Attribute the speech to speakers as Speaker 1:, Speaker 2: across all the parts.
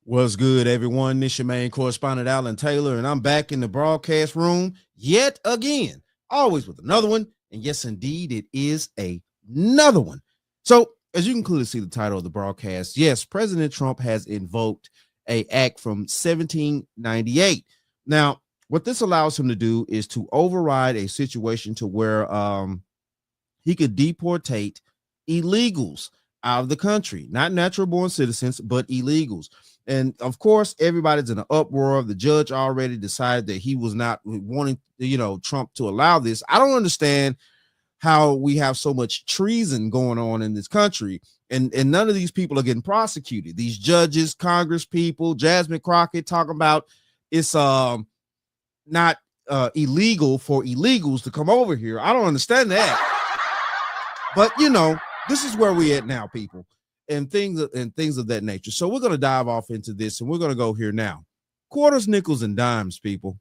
Speaker 1: What's good, everyone? This your main correspondent, Alan Taylor, and I'm back in the broadcast room yet again, always with another one. And yes, indeed, it is another one. So, as you can clearly see the title of the broadcast, yes, President Trump has invoked a act from 1798. Now, what this allows him to do is to override a situation to where he could deportate illegals out of the country, not natural born citizens, but illegals. And of course, everybody's in an uproar. The judge already decided that he was not wanting, Trump to allow this. I don't understand how we have so much treason going on in this country, and none of these people are getting prosecuted. These judges, Congress people, Jasmine Crockett talking about it's not illegal for illegals to come over here. I don't understand that. But this is where we at now, people, and things of that nature. So we're going to dive off into this, and we're going to go here now. Quarters, nickels, and dimes, people.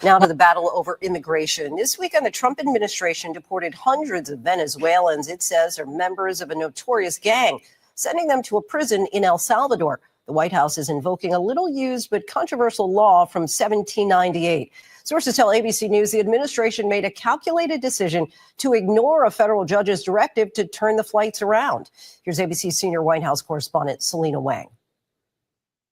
Speaker 2: Now to the battle over immigration. This weekend, the Trump administration deported hundreds of Venezuelans it says are members of a notorious gang, sending them to a prison in El Salvador. The White House is invoking a little used but controversial law from 1798. Sources tell ABC News the administration made a calculated decision to ignore a federal judge's directive to turn the flights around. Here's ABC senior White House correspondent Selena Wang.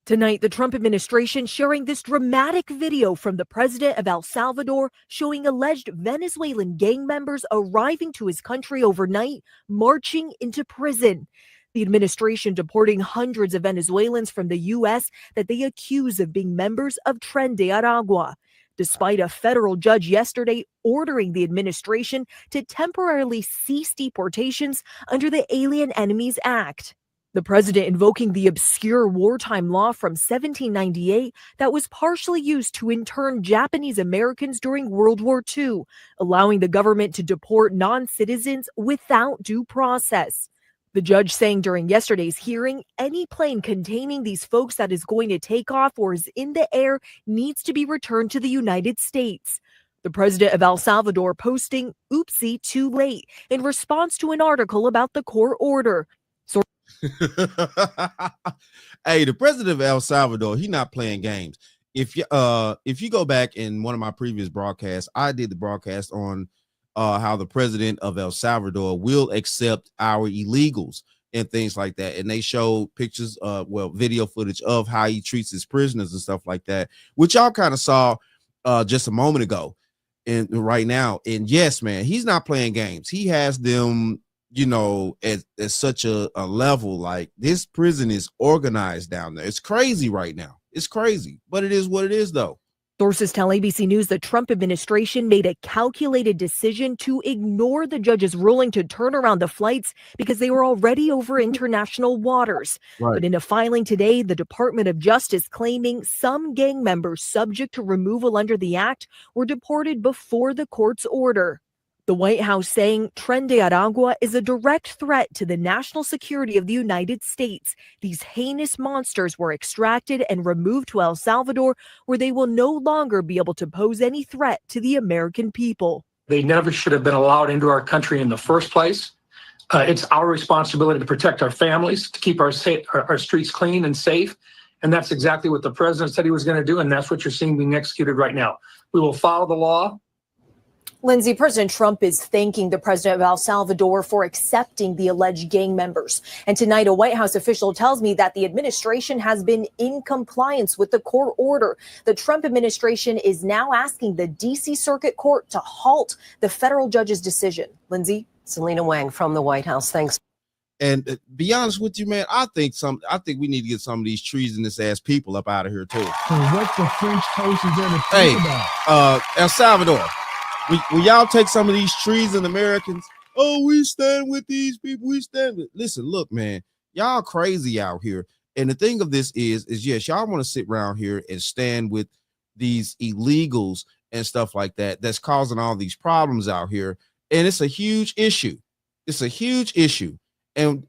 Speaker 3: Tonight, the Trump administration sharing this dramatic video from the president of El Salvador showing alleged Venezuelan gang members arriving to his country overnight, marching into prison. The administration deporting hundreds of Venezuelans from the U.S. that they accuse of being members of Tren de Aragua, despite a federal judge yesterday ordering the administration to temporarily cease deportations under the Alien Enemies Act. The president invoking the obscure wartime law from 1798 that was partially used to intern Japanese Americans during World War II, allowing the government to deport non-citizens without due process. The judge saying during yesterday's hearing, any plane containing these folks that is going to take off or is in the air needs to be returned to the United States. The president of El Salvador posting, "Oopsie, too late," in response to an article about the court order.
Speaker 1: Hey, the president of El Salvador, he's not playing games. If you go back in one of my previous broadcasts, I did the broadcast on how the president of El Salvador will accept our illegals and things like that. And they showed pictures, video footage of how he treats his prisoners and stuff like that, which y'all kind of saw just a moment ago and right now. And yes, man, he's not playing games. He has them, at such a level. Like, this prison is organized down there. It's crazy right now. It's crazy, but it is what it is, though.
Speaker 3: Sources tell ABC News the Trump administration made a calculated decision to ignore the judge's ruling to turn around the flights because they were already over international waters. Right. But in a filing today, the Department of Justice claiming some gang members subject to removal under the act were deported before the court's order. The White House saying Tren de Aragua is a direct threat to the national security of the United States. These heinous monsters were extracted and removed to El Salvador, where they will no longer be able to pose any threat to the American people.
Speaker 4: They never should have been allowed into our country in the first place. It's our responsibility to protect our families, to keep our streets clean and safe. And that's exactly what the president said he was going to do. And that's what you're seeing being executed right now. We will follow the law.
Speaker 3: Lindsay, President Trump is thanking the president of El Salvador for accepting the alleged gang members. And tonight, a White House official tells me that the administration has been in compliance with the court order. The Trump administration is now asking the D.C. Circuit Court to halt the federal judge's decision. Lindsay?
Speaker 2: Selena Wang from the White House. Thanks.
Speaker 1: And be honest with you, man, I think we need to get some of these treasonous ass people up out of here too.
Speaker 5: What the French toast is there to think about?
Speaker 1: El Salvador. Will y'all take some of these treason Americans? Oh, we stand with these people. We stand with. Listen, look, man, y'all crazy out here. And the thing of this is yes, y'all want to sit around here and stand with these illegals and stuff like that. That's causing all these problems out here. And it's a huge issue. It's a huge issue. And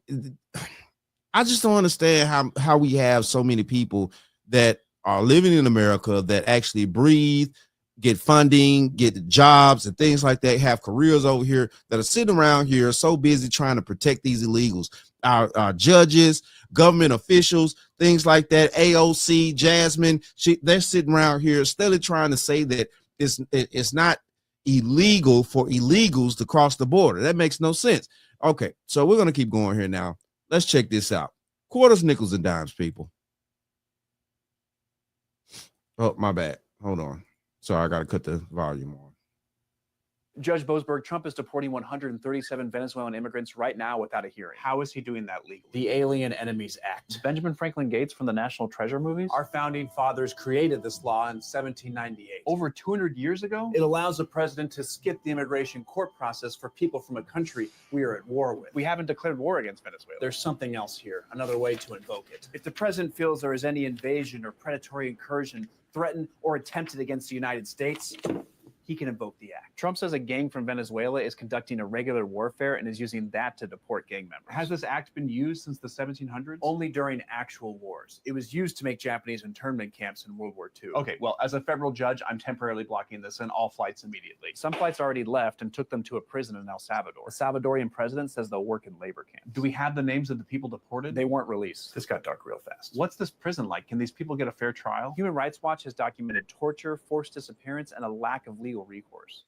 Speaker 1: I just don't understand how we have so many people that are living in America that actually breathe, get funding, get jobs and things like that, have careers over here that are sitting around here so busy trying to protect these illegals. Our judges, government officials, things like that, AOC, Jasmine, they're sitting around here steadily trying to say that it's not illegal for illegals to cross the border. That makes no sense. Okay, so we're going to keep going here now. Let's check this out. Quarters, nickels, and dimes, people. Oh, my bad. Hold on. Sorry, I got to cut the volume on.
Speaker 6: Judge Boasberg, Trump is deporting 137 Venezuelan immigrants right now without a hearing.
Speaker 7: How is he doing that legally?
Speaker 6: The Alien Enemies Act. Benjamin Franklin Gates from the National Treasure movies?
Speaker 7: Our founding fathers created this law in 1798.
Speaker 6: Over 200 years ago?
Speaker 7: It allows the president to skip the immigration court process for people from a country we are at war with.
Speaker 6: We haven't declared war against Venezuela.
Speaker 7: There's something else here, another way to invoke it. If the president feels there is any invasion or predatory incursion threatened or attempted against the United States, he can invoke the act.
Speaker 6: Trump says a gang from Venezuela is conducting irregular warfare and is using that to deport gang members. Has this act been used since the 1700s?
Speaker 7: Only during actual wars. It was used to make Japanese internment camps in World War II.
Speaker 6: Okay, well, as a federal judge, I'm temporarily blocking this and all flights immediately. Some flights already left and took them to a prison in El Salvador. The Salvadorian president says they'll work in labor camps. Do we have the names of the people deported? They weren't released.
Speaker 7: This got dark real fast.
Speaker 6: What's this prison like? Can these people get a fair trial? Human Rights Watch has documented torture, forced disappearance, and a lack of legal recourse.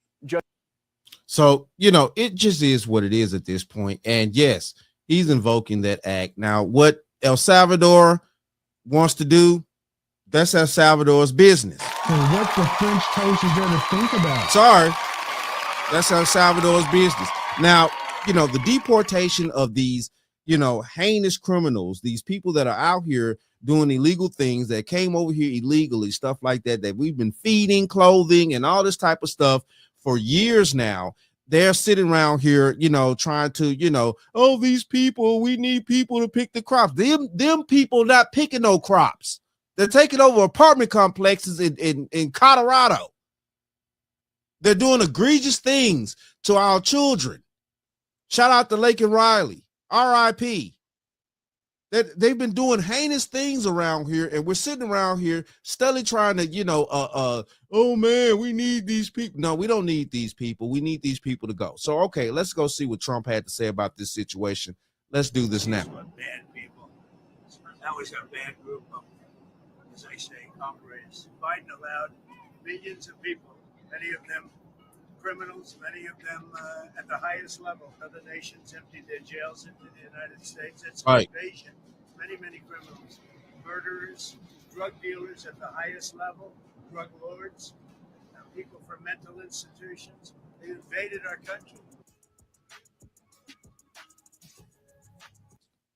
Speaker 1: So, it just is what it is at this point. And yes, he's invoking that act. Now, what El Salvador wants to do, that's El Salvador's business.
Speaker 5: So what the French toast is there to think about?
Speaker 1: Sorry, that's El Salvador's business. Now, the deportation of these, heinous criminals, these people that are out here doing illegal things, that came over here illegally, stuff like that, that we've been feeding, clothing, and all this type of stuff for years now. They're sitting around here, trying to, oh, these people, we need people to pick the crops. Them people not picking no crops. They're taking over apartment complexes in Colorado. They're doing egregious things to our children. Shout out to Lake and Riley, RIP. They've been doing heinous things around here, and we're sitting around here steadily trying to, oh man, we need these people. No, we don't need these people. We need these people to go. So, okay, let's go see what Trump had to say about this situation. Let's do this now.
Speaker 8: Bad people. That was a bad group of, as I say, operators. Biden allowed millions of people, many of them criminals, many of them at the highest level. Other nations emptied their jails into the United States. It's an invasion. Many criminals, murderers, drug dealers at the highest level, drug lords, people from mental institutions. They invaded our country.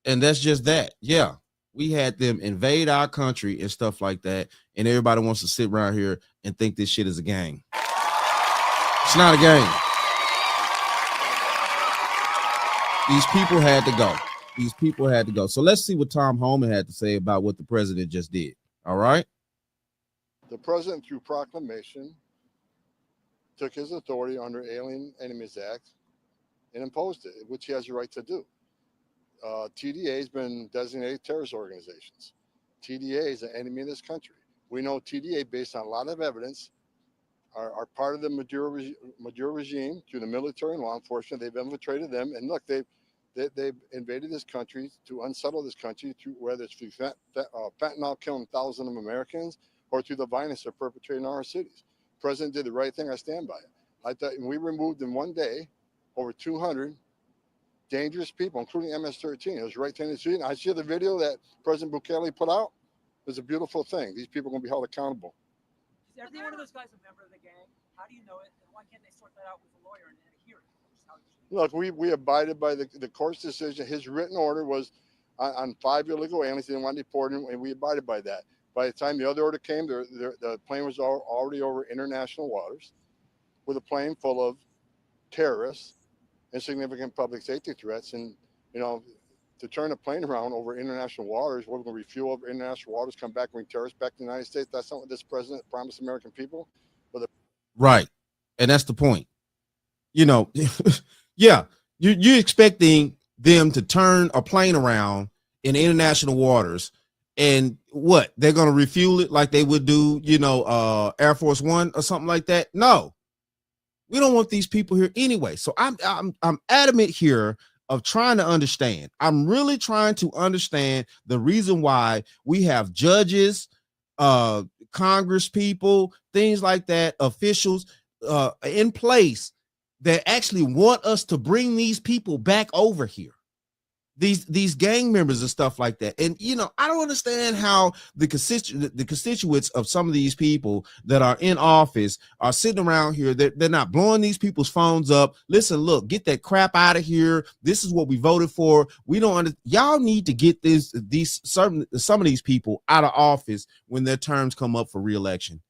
Speaker 1: And that's just that. Yeah, we had them invade our country and stuff like that. And everybody wants to sit around here and think this shit is a game. It's not a game. These people had to go. These people had to go. So let's see what Tom Homan had to say about what the president just did. All right.
Speaker 9: The president, through proclamation, took his authority under Alien Enemies Act and imposed it, which he has the right to do. TDA has been designated terrorist organizations. TDA is an enemy of this country. We know TDA, based on a lot of evidence, are part of the Maduro regime through the military and law enforcement. They've infiltrated them, and look, they've invaded this country to unsettle this country, through whether it's through fentanyl killing thousands of Americans or through the violence they're perpetrating in our cities. The president did the right thing. I stand by it. I thought we removed in one day over 200 dangerous people, including MS-13. It was the right thing to do. I see the video that President Bukele put out. It was a beautiful thing. These people are going to be held accountable.
Speaker 10: Is every one of those guys a member of the gang? How do you know it? And why can't they sort that out with a lawyer and a hearing?
Speaker 9: Look, we abided by the court's decision. His written order was on 5 illegal aliens. They didn't want to deport him, and we abided by that. By the time the other order came, the plane was already over international waters with a plane full of terrorists and significant public safety threats. And, to turn a plane around over international waters, we're going to refuel over international waters, come back, bring terrorists back to the United States. That's not what this president promised American people.
Speaker 1: Right. And that's the point. Yeah, you're expecting them to turn a plane around in international waters And what, they're going to refuel it like they would do, Air Force One or something like that? No, we don't want these people here anyway. So I'm adamant here of trying to understand. I'm really trying to understand the reason why we have judges, Congress people, things like that, officials in place that actually want us to bring these people back over here. These gang members and stuff like that. And I don't understand how the constituents of some of these people that are in office are sitting around here. They're not blowing these people's phones up. Listen, look, get that crap out of here. This is what we voted for. We don't y'all need to get some of these people out of office when their terms come up for re-election.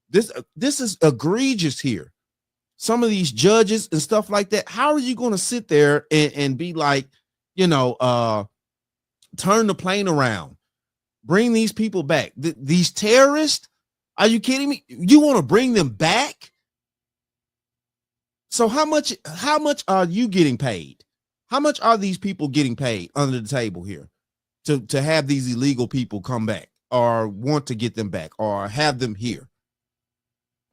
Speaker 1: This is egregious here. Some of these judges and stuff like that. How are you going to sit there and be like, turn the plane around, bring these people back? These terrorists, are you kidding me? You want to bring them back? So how much are you getting paid? How much are these people getting paid under the table here to have these illegal people come back or want to get them back or have them here?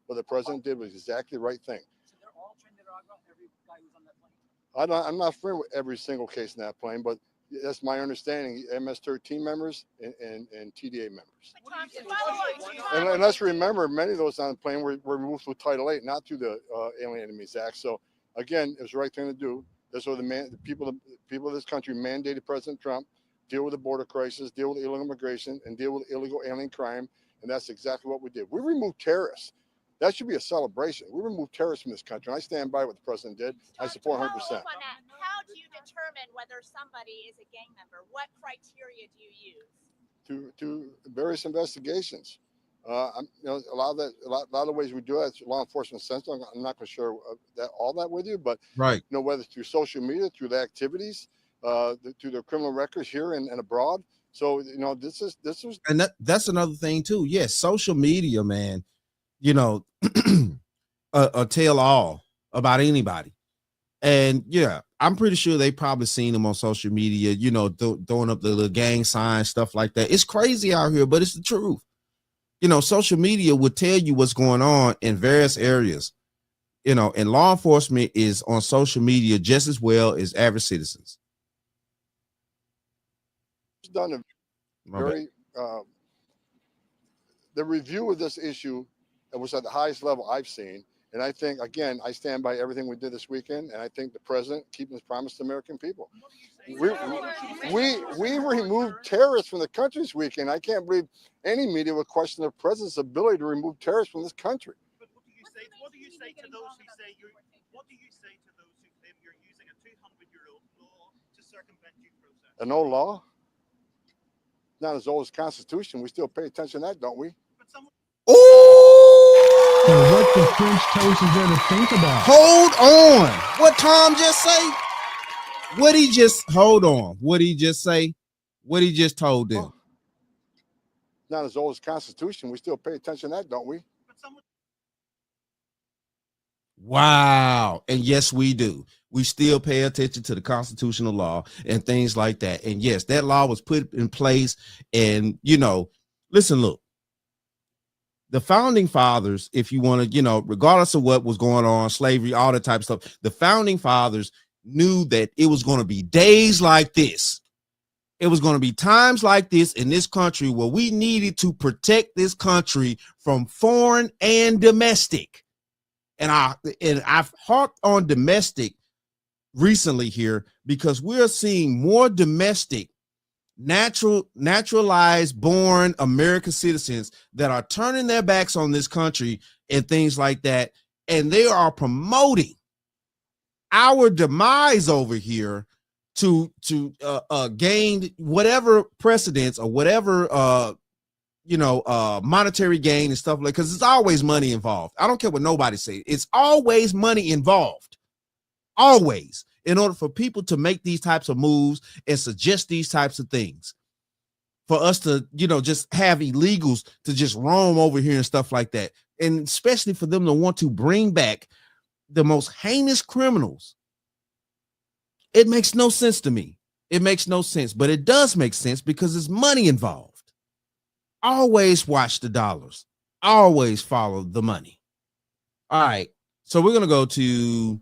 Speaker 9: What the president did was exactly the right thing.
Speaker 10: So they're all trained in Nicaragua, every guy who's on that plane?
Speaker 9: I'm not familiar with every single case in that plane, but that's my understanding. MS-13 members and TDA members. And let's remember, many of those on the plane were removed through Title 8, not through the Alien Enemies Act. So again, it was the right thing to do. That's what the people of this country mandated President Trump deal with the border crisis, deal with illegal immigration, and deal with illegal alien crime. And that's exactly what we did. We removed terrorists. That should be a celebration. We removed terrorists from this country, and I stand by what the president did. I support 100%.
Speaker 11: How do you determine whether somebody is a gang member? What criteria do you use?
Speaker 9: To various investigations. A lot of the ways we do it, law enforcement sensitive. I'm not going to share all that with you, but
Speaker 1: right.
Speaker 9: Whether through social media, through the activities, through their criminal records here and abroad. So this is
Speaker 1: and that's another thing too. Yes, social media, man. Tell all about anybody. And yeah, I'm pretty sure they probably seen them on social media, throwing up the little gang signs, stuff like that. It's crazy out here, but it's the truth. Social media would tell you what's going on in various areas, and law enforcement is on social media just as well as average citizens.
Speaker 9: It's done a very, the review of this issue was at the highest level I've seen. And I think, again, I stand by everything we did this weekend. And I think the president keeping his promise to the American people. We removed terrorists from the country this weekend. I can't believe any media would question the president's ability to remove terrorists from this country.
Speaker 12: But what do you say to those who say you're using a 200-year-old law to circumvent due process?
Speaker 9: An old law? Not as old as the Constitution. We still pay attention to that, don't we?
Speaker 1: Oh!
Speaker 5: So what the French toast is there to think about?
Speaker 1: Hold on. What Tom just say? Hold on. What he just say? What he just told them?
Speaker 9: Not as old as the Constitution. We still pay attention to that, don't we?
Speaker 1: Wow. And yes, we do. We still pay attention to the constitutional law and things like that. And yes, that law was put in place. And, listen, look, the founding fathers, if you want to, regardless of what was going on, slavery, all that type of stuff, the founding fathers knew that it was going to be days like this. It was going to be times like this in this country where we needed to protect this country from foreign and domestic. And I've harped on domestic recently here because we're seeing more domestic, naturalized, born American citizens that are turning their backs on this country and things like that. And they are promoting our demise over here to gain whatever precedence or whatever monetary gain and stuff like, because it's always money involved. I don't care what nobody says. It's always money involved. Always. In order for people to make these types of moves and suggest these types of things, for us to, just have illegals to just roam over here and stuff like that. And especially for them to want to bring back the most heinous criminals. It makes no sense to me. It makes no sense, but it does make sense because there's money involved. always watch the dollars. Always follow the money. All right. So we're going to go to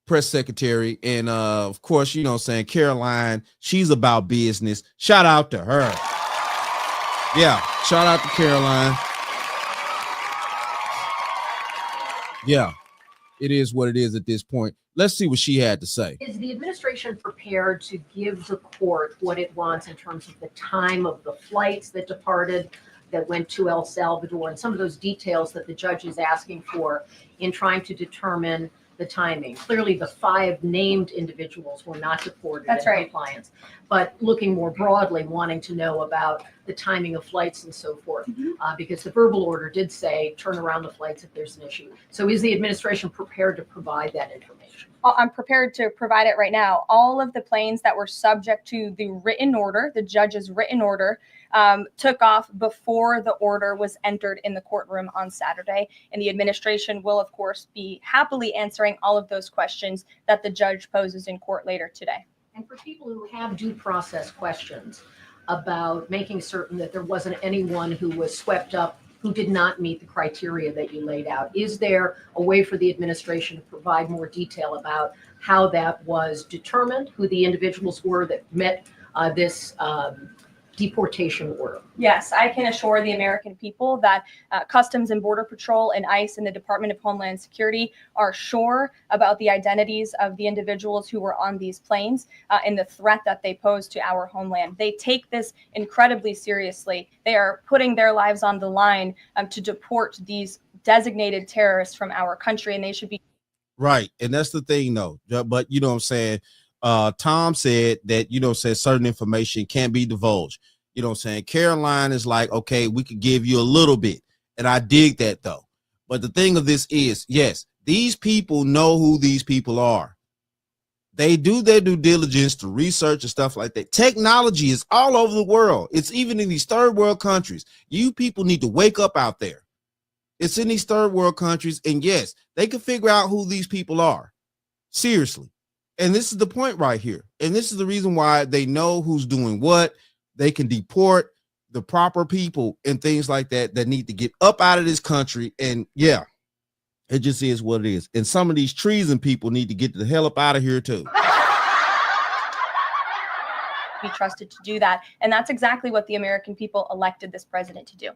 Speaker 1: press secretary. And of course, you know what I'm saying, Caroline, she's about business. Shout out to her. Yeah. Shout out to Caroline. Yeah. It is what it is at this point. Let's see what she had to say.
Speaker 13: Is the administration prepared to give the court what it wants in terms of the time of the flights that departed, that went to El Salvador, and some of those details that the judge is asking for in trying to determine the timing? Clearly, the 5 named individuals were not deported in compliance, but looking more broadly, wanting to know about the timing of flights and so forth, because the verbal order did say turn around the flights if there's an issue. So is the administration prepared to provide that information?
Speaker 14: I'm prepared to provide it right now. All of the planes that were subject to the written order, the judge's written order, took off before the order was entered in the courtroom on Saturday. And the administration will, of course, be happily answering all of those questions that the judge poses in court later today.
Speaker 13: And for people who have due process questions about making certain that there wasn't anyone who was swept up who did not meet the criteria that you laid out, is there a way for the administration to provide more detail about how that was determined, who the individuals were that met this deportation order?
Speaker 14: Yes, I can assure the American people that Customs and Border Patrol and ICE and the Department of Homeland Security are sure about the identities of the individuals who were on these planes and the threat that they pose to our homeland. They take this incredibly seriously. They are putting their lives on the line to deport these designated terrorists from our country, and they should be.
Speaker 1: Right. And that's the thing, though. But you know what I'm saying? Tom said that, you know, said certain information can't be divulged. You know what I'm saying? Caroline is like, okay, we could give you a little bit. And I dig that, though. But the thing of this is, yes, these people know who these people are. They do their due diligence to research and stuff like that. Technology is all over the world. It's even in these third world countries. You people need to wake up out there. It's in these third world countries. And yes, they can figure out who these people are. Seriously. And this is the point right here. And this is the reason why they know who's doing what. They can deport the proper people and things like that that need to get up out of this country. And yeah, it just is what it is. And some of these treason people need to get the hell up out of here too.
Speaker 14: Be trusted to do that. And that's exactly what the American people elected this president to do.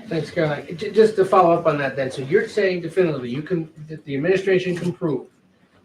Speaker 15: Thanks, Caroline. Just to follow up on that then. So you're saying definitively the administration can prove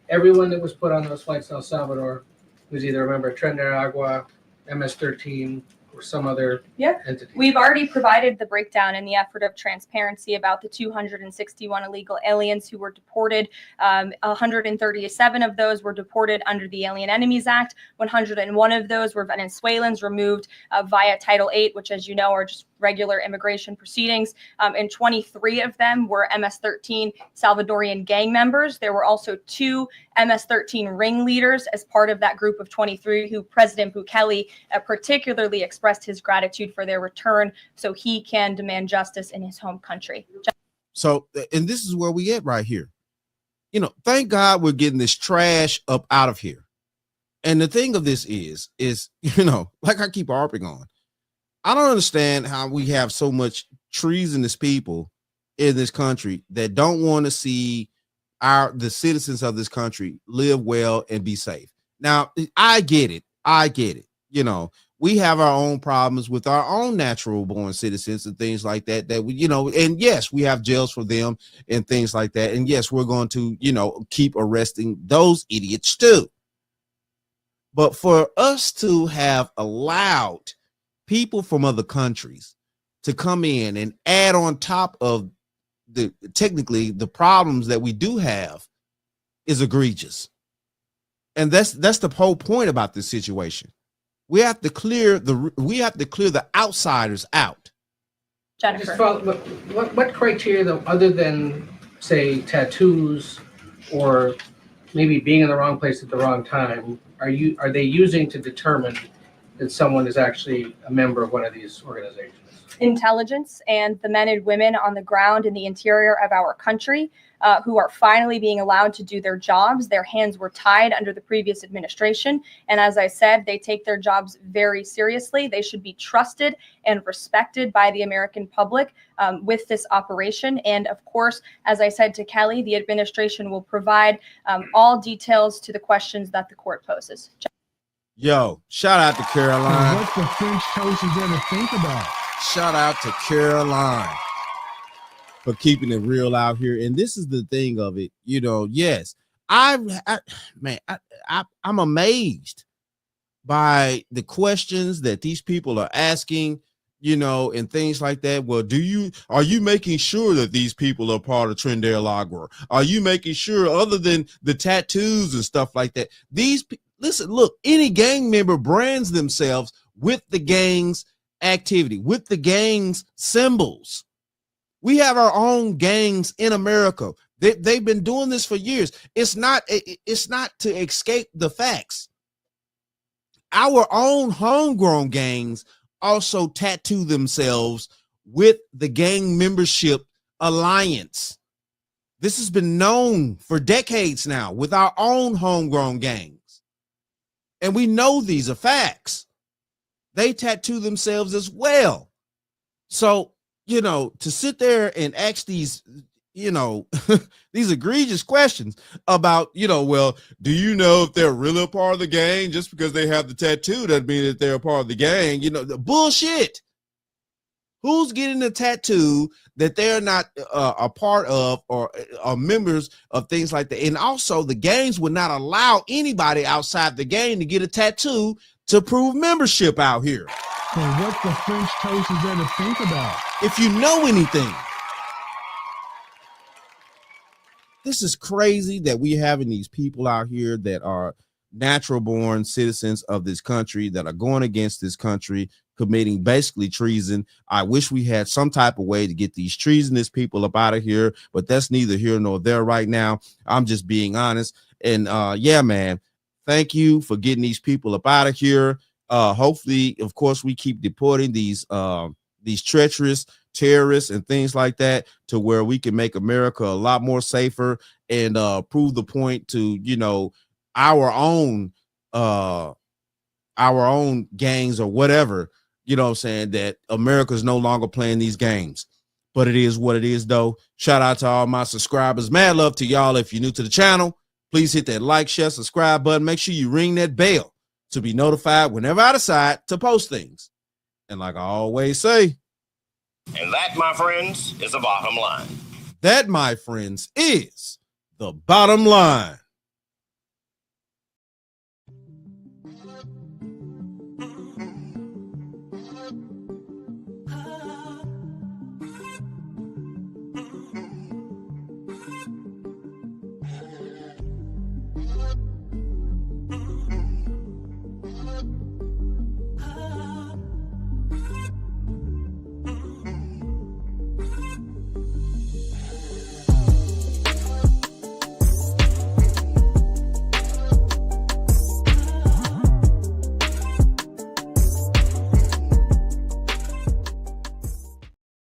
Speaker 15: everyone that was put on those flights to El Salvador was either a member of Tren de Aragua, MS-13, or some other entity.
Speaker 14: We've already provided the breakdown in the effort of transparency about the 261 illegal aliens who were deported. 137 of those were deported under the Alien Enemies Act. 101 of those were Venezuelans removed via Title VIII, which, as you know, are just regular immigration proceedings. And 23 of them were MS-13 Salvadorian gang members. There were also 2 MS-13 ringleaders as part of that group of 23 who President Bukele particularly expressed his gratitude for their return so he can demand justice in his home country.
Speaker 1: So, and this is where we at right here. You know, thank God we're getting this trash up out of here. And the thing of this is, you know, like I keep harping on, I don't understand how we have so much treasonous people in this country that don't want to see the citizens of this country live well and be safe. Now, I get it. You know, we have our own problems with our own natural born citizens and things like that, we, you know, and yes, we have jails for them and things like that. And yes, we're going to, you know, keep arresting those idiots too. But for us to have allowed people from other countries to come in and add on top of technically the problems that we do have is egregious. And that's the whole point about this situation. We have to clear the outsiders out.
Speaker 15: Jennifer, what criteria, though, other than say tattoos or maybe being in the wrong place at the wrong time, are they using to determine that someone is actually a member of one of these organizations?
Speaker 14: Intelligence and the men and women on the ground in the interior of our country who are finally being allowed to do their jobs. Their hands were tied under the previous administration. And as I said, they take their jobs very seriously. They should be trusted and respected by the American public with this operation. And of course, as I said to Kelly, the administration will provide all details to the questions that the court poses.
Speaker 1: Yo, shout out to Caroline.
Speaker 5: What the French toast is there to think about?
Speaker 1: Shout out to Caroline for keeping it real out here. And this is the thing of it, you know, yes, I'm amazed by the questions that these people are asking, you know, and things like that. Well, are you making sure that these people are part of Trinidad Agua? Are you making sure, other than the tattoos and stuff like that, listen, look, any gang member brands themselves with the gang's activity, with the gang's symbols. We have our own gangs in America. They've been doing this for years. It's not to escape the facts. Our own homegrown gangs also tattoo themselves with the gang membership alliance. This has been known for decades now with our own homegrown gangs. And we know these are facts. They tattoo themselves as well. So, you know, to sit there and ask these, you know, these egregious questions about, you know, well, do you know if they're really a part of the gang? Just because they have the tattoo doesn't mean that they're a part of the gang. You know, the bullshit. Who's getting the tattoo that they're not a part of or members of things like that? And also the gangs would not allow anybody outside the gang to get a tattoo to prove membership out here.
Speaker 5: So what the French toast is there to think about?
Speaker 1: If you know anything, this is crazy that we having these people out here that are natural born citizens of this country that are going against this country, committing basically treason. I wish we had some type of way to get these treasonous people up out of here, but that's neither here nor there right now. I'm just being honest. And yeah, man, thank you for getting these people up out of here. Hopefully, of course, we keep deporting these treacherous terrorists and things like that to where we can make America a lot more safer and prove the point to, you know, our own gangs or whatever, you know what I'm saying, that America's no longer playing these games. But it is what it is, though. Shout out to all my subscribers. Mad love to y'all. If you're new to the channel, please hit that like, share, subscribe button. Make sure you ring that bell to be notified whenever I decide to post things. And like I always say,
Speaker 16: and that, my friends, is the bottom line.
Speaker 1: That, my friends, is the bottom line.